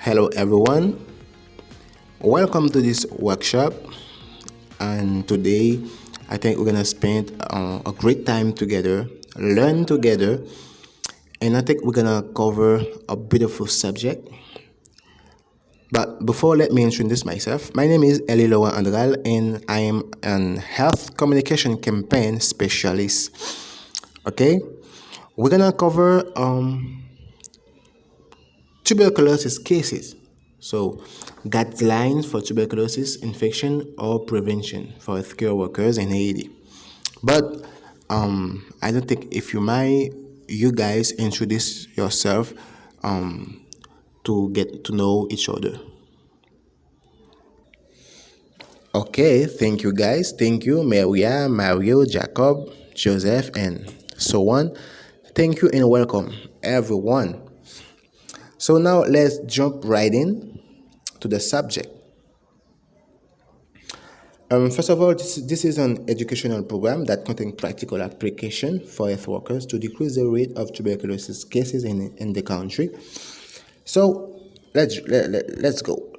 Hello everyone, welcome to this workshop. And today I think we're gonna spend a great time together, learn together, and I think we're gonna cover a beautiful subject. But before, let me introduce myself. My name is Eliloa Andral, and I am an health communication campaign specialist. Okay, we're gonna cover tuberculosis cases. So, guidelines for tuberculosis infection or prevention for healthcare workers in Haiti. But I don't think if you guys introduce yourself to get to know each other. Okay, thank you guys. Thank you, Maria, Mario, Jacob, Joseph, and so on. Thank you and welcome, everyone. So now let's jump right in to the subject. First of all, this is an educational program that contains practical application for health workers to decrease the rate of tuberculosis cases in the country. So let's go.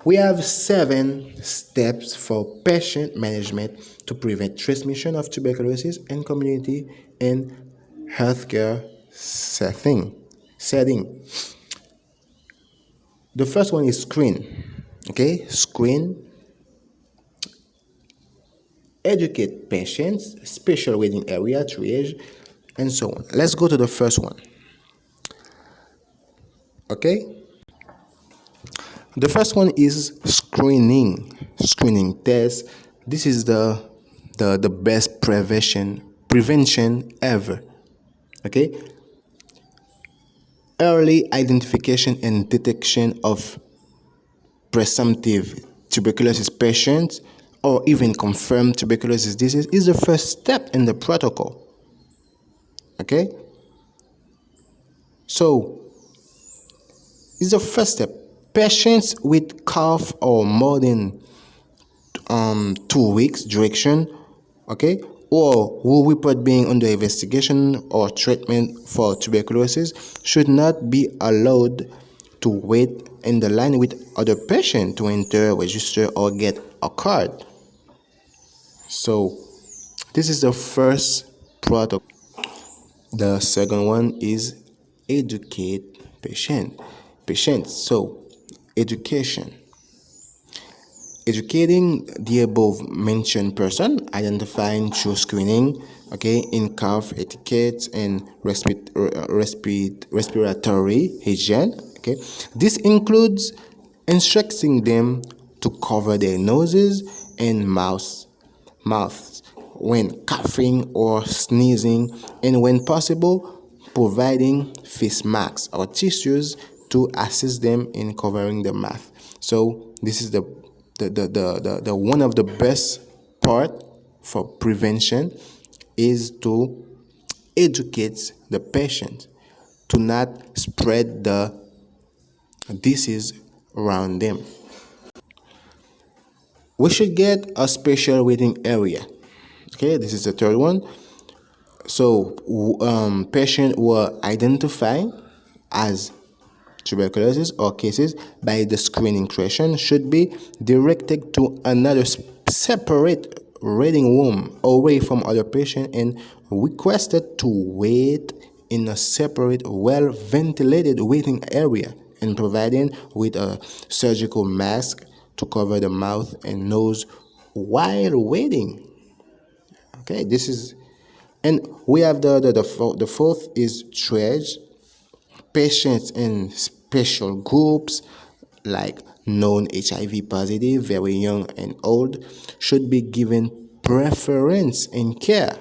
We have 7 steps for patient management to prevent transmission of tuberculosis in community and healthcare setting. The first one is screen. Okay, screen. Educate patients, special waiting area, triage, and so on. Let's go to the first one. Okay? The first one is screening. Screening test. This is the best prevention ever. Okay? Early identification and detection of presumptive tuberculosis patients or even confirmed tuberculosis disease is the first step in the protocol. Okay? So, it's the first step. Patients with cough or more than 2 weeks duration, okay, or who report being under investigation or treatment for tuberculosis should not be allowed to wait in the line with other patients to enter, register, or get a card. So, this is the first protocol. The second one is educate patients. So, education. Educating the above mentioned person, identifying through screening, okay, in cough etiquette and respiratory hygiene. Okay, this includes instructing them to cover their noses and mouths when coughing or sneezing, and when possible, providing face masks or tissues to assist them in covering the mouth. So this is the one of the best part for prevention is to educate the patient to not spread the disease around them. We should get a special waiting area. Okay, this is the third one. So, patients were identified as tuberculosis or cases by the screening question should be directed to another separate waiting room away from other patients and requested to wait in a separate, well-ventilated waiting area and provided with a surgical mask to cover the mouth and nose while waiting. Okay, this is, and we have the fourth is triage. Patients in special groups like known HIV positive, very young and old, should be given preference in care.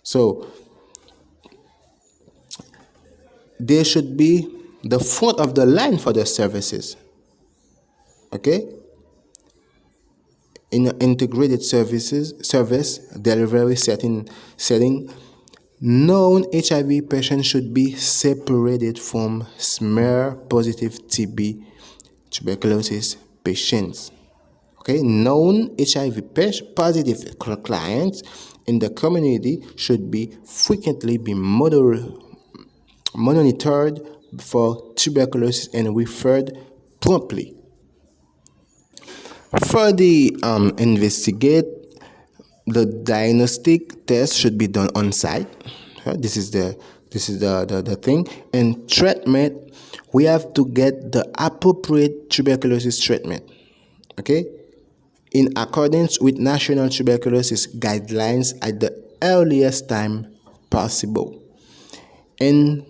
So they should be the front of the line for the services. Okay? In an integrated service delivery setting, known HIV patients should be separated from smear positive TB tuberculosis patients. Okay, known HIV positive clients in the community should be frequently be monitored for tuberculosis and referred promptly. For the investigate, the diagnostic test should be done on site. This is the thing. And treatment, we have to get the appropriate tuberculosis treatment. Okay, in accordance with national tuberculosis guidelines at the earliest time possible. And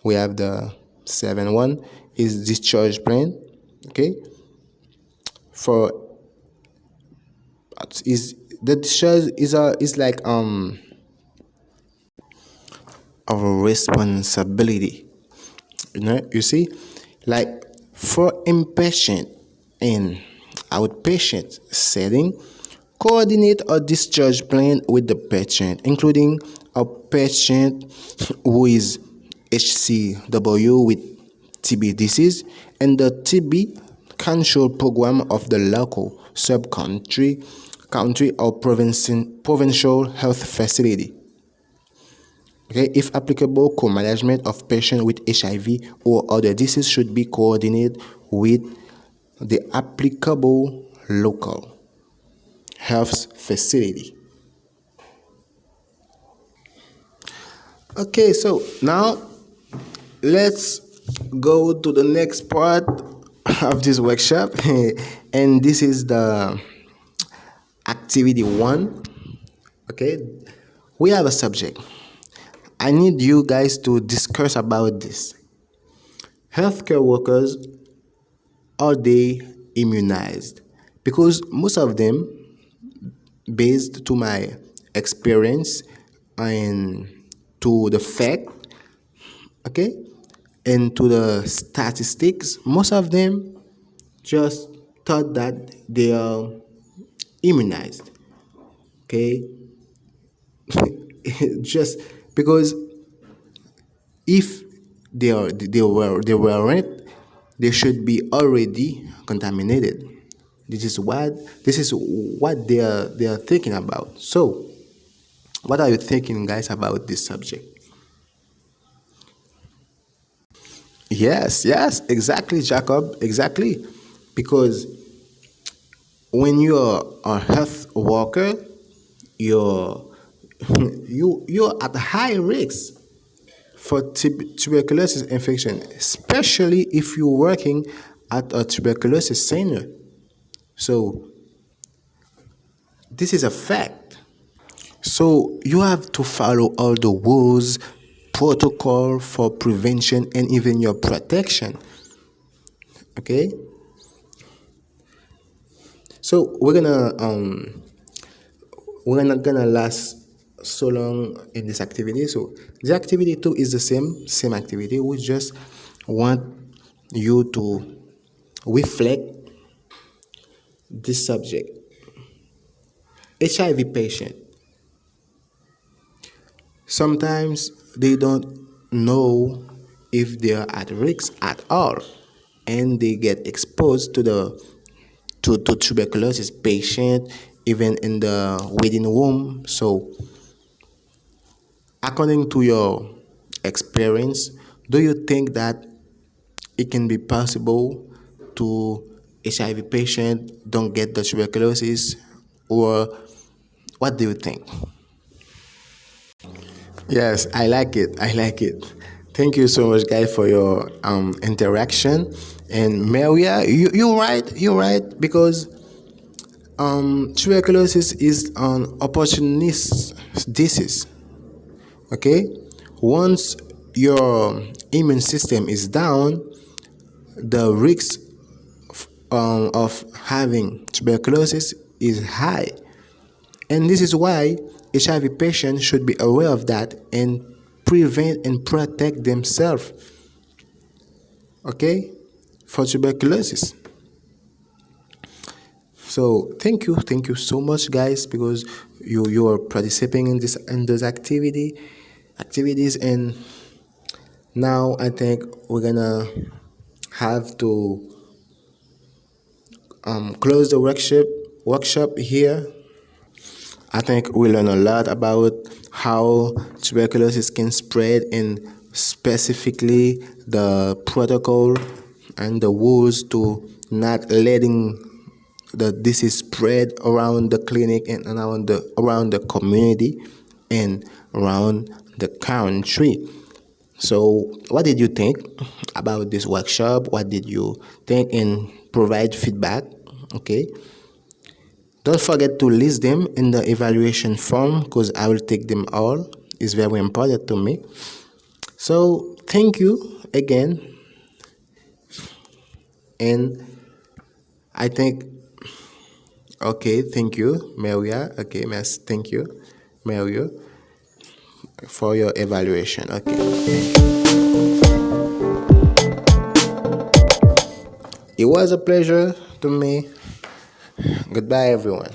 we have the 7 1 is discharge plan. Okay, for is the discharge is like a responsibility. You see, like for inpatient and outpatient setting, coordinate a discharge plan with the patient, including a patient who is HCW with TB disease and the TB control program of the local sub-country country or provincial health facility. Okay, if applicable, co-management of patients with HIV or other disease should be coordinated with the applicable local health facility. Okay, so now let's go to the next part of this workshop, and this is the activity 1. Okay, we have a subject. I need you guys to discuss about this. Healthcare workers, are they immunized? Because most of them, based to my experience and to the fact, okay, and to the statistics, most of them just thought that they are immunized. Okay, just because if they weren't, they should be already contaminated. This is what they are thinking about. So what are you thinking, guys, about this subject? Yes, exactly, Jacob, exactly. Because when you're a health worker, you're you're at high risk for tuberculosis infection, especially if you're working at a tuberculosis center. So this is a fact. So you have to follow all the rules, protocol for prevention, and even your protection. Okay. So we're not gonna last so long in this activity. So the activity 2 is the same activity. We just want you to reflect this subject. HIV patient. Sometimes they don't know if they are at risk at all, and they get exposed to tuberculosis patient even in the waiting room. So according to your experience, do you think that it can be possible to HIV patient don't get the tuberculosis, or what do you think? Yes, I like it. I like it. Thank you so much, guys, for your interaction. And Maria, you're right. You're right, because tuberculosis is an opportunist disease. Okay, once your immune system is down, the risk of having tuberculosis is high. And this is why HIV patients should be aware of that and prevent and protect themselves, okay, for tuberculosis. So thank you so much, guys, because you are participating in this activities, and now I think we're gonna have to close the workshop here. I think we learn a lot about how tuberculosis can spread and specifically the protocol and the rules to not letting the disease spread around the clinic and around the community and around the country. So, what did you think about this workshop? What did you think, and provide feedback? Okay. Don't forget to list them in the evaluation form because I will take them all. It's very important to me. So, thank you again. And I think, okay, thank you, Maria. Okay, thank you, Mario, for your evaluation. Okay. It was a pleasure to me. Goodbye, everyone.